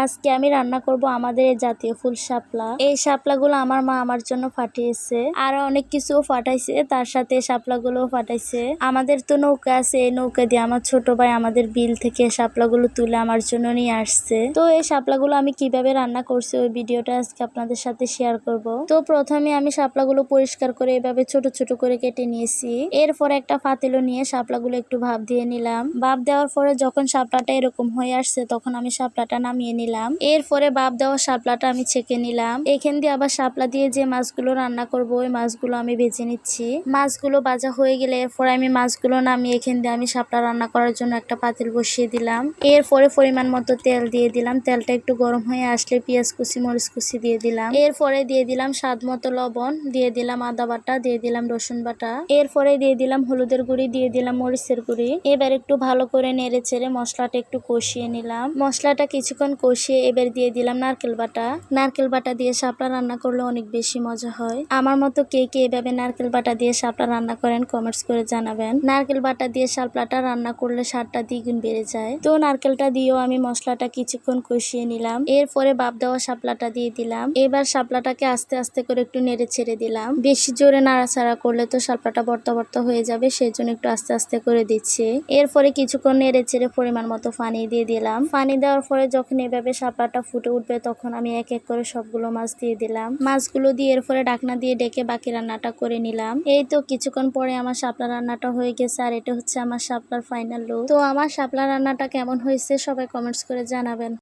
আজকে আমি রান্না করব আমাদের এই জাতীয় ফুল শাপলা। এই শাপলাগুলো আমার মা আমার জন্য পাঠিয়েছে, আর অনেক কিছুও পাঠাইছে, তার সাথে শাপলাগুলোও পাঠাইছে। আমাদের তো নৌকা আছে, এই নৌকা দিয়ে আমার ছোট ভাই আমাদের বিল থেকে শাপলাগুলো তুলে আমার জন্য নিয়ে আসছে। তো এই শাপলাগুলো আমি কিভাবে রান্না করছি ওই ভিডিওটা আজকে আপনাদের সাথে শেয়ার করব। তো প্রথমে আমি শাপলাগুলো পরিষ্কার করে এভাবে ছোট ছোট করে কেটে নিয়েছি। এরপরে একটা পাতিলো নিয়ে শাপলাগুলো একটু ভাপ দিয়ে নিলাম। ভাপ দেওয়ার পরে যখন শাপলাটা এরকম হয়ে আসছে তখন আমি শাপলাটা নামিয়ে নিলাম। এরপরে ভাপ দেওয়া শাপলাটা আমি ছেঁকে নিলাম। এখান দিয়ে আবার শাপলা দিয়ে যে মাছগুলো রান্না করব ওই মাছগুলো আমি ভেজে নিচ্ছি। মাছগুলো ভাজা হয়ে গেলে এরপরে আমি মাছগুলো নামিয়ে এখান দিয়ে আমি শাপলা রান্না করার জন্য একটা পাতিল বসিয়ে দিলাম। এরপরে পরিমাণ মতো তেল দিয়ে দিলাম। তেলটা একটু গরম হয়ে আসলে পেঁয়াজ কুচি মরিচ কুচি দিয়ে দিলাম। এরপরে দিয়ে দিলাম স্বাদ মতো লবণ, দিয়ে দিলাম আদা বাটা, দিয়ে দিলাম রসুন বাটা, এরপরে দিয়ে দিলাম হলুদের গুঁড়ি, দিয়ে দিলাম মরিচের গুঁড়ি। এবার একটু ভালো করে নেড়ে চেড়ে মশলাটা একটু কষিয়ে নিলাম। মশলাটা কিছুক্ষণ কষিয়ে এবার দিয়ে দিলাম নারকেল বাটা। নারকেল বাটা দিয়ে শাপলা রান্না করলে অনেক বেশি মজা হয়। আমার মতো কে কে এভাবে নারকেল বাটা দিয়ে শাপলা রান্না করেন কমেন্টস করে জানাবেন। নারকেল বাটা দিয়ে শাপলাটা রান্না করলে স্বাদটা দ্বিগুণ বেড়ে যায়। তো নারকেলটা দিয়েও আমি মশলাটা কিছুক্ষণ কষিয়ে নিলাম। এরপরে ভাপ দেওয়া শাপলাটা দিয়ে দিলাম। এবার শাপলাটাকে আস্তে আস্তে করে একটু নেড়ে ছেড়ে দিলাম। বেশি জোরে নাড়াচাড়া করলে তো শাপলাটা ভর্তা ভর্তা হয়ে যাবে, সেই জন্য একটু আস্তে আস্তে করে দিচ্ছি। এরপরে কিছুক্ষণ নেড়ে চেড়ে পরিমাণ মতো পানি দিয়ে দিলাম। পানি দেওয়ার পরে যখন এভাবে শাপলাটা ফুটে উঠবে তখন আমি এক এক করে সবগুলো মাছ দিয়ে দিলাম। মাছগুলো দিয়ে এরপরে ঢাকনা দিয়ে ডেকে বাকি রান্নাটা করে নিলাম। এই তো কিছুক্ষণ পরে আমার শাপলা রান্নাটা হয়ে গেছে, আর এটা হচ্ছে আমার শাপলার ফাইনাল লুক। তো আমার শাপলা রান্নাটা কেমন হয়েছে সবাই কমেন্টস করে জানাবেন।